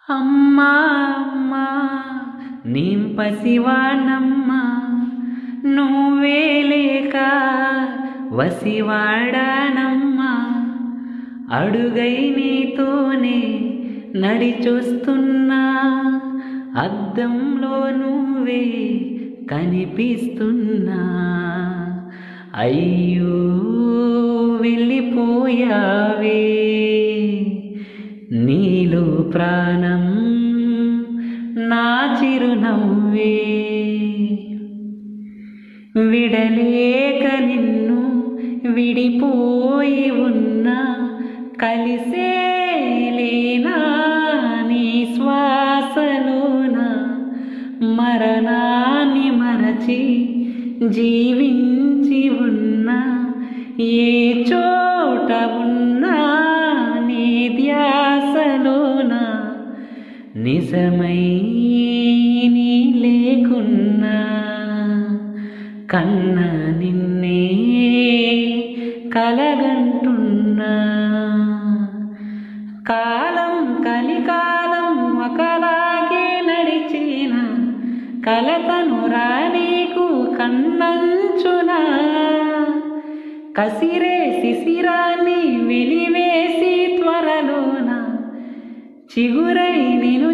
అమ్మా అమ్మా నీం పసివాణమ్మా నువ్వే లేక వసివాడానమ్మా అడుగై నీతోనే నడిచొస్తున్నా అద్దంలో నువ్వే కనిపిస్తున్నా అయ్యో వెళ్ళిపోయావే నీలో ప్రాణం నా చిరునవ్వే విడలేక నిన్ను విడిపోయి ఉన్నా కలిసేలేనా నీ శ్వాసలోన మరణాన్ని మరచి జీవించి ఉన్నా ఏ చోట ఉన్నా నీ ధ్యాసలోన నిజమై నీ లేకున్నా కన్న నిన్నే కలగంటున్నా కాలం కలికాలం ఒకలాగే నడిచిన కలతను రానీకు కన్నంచునా కసిరే శిశిరాన్ని వెలివేసి త్వరలోన చిగురై నిను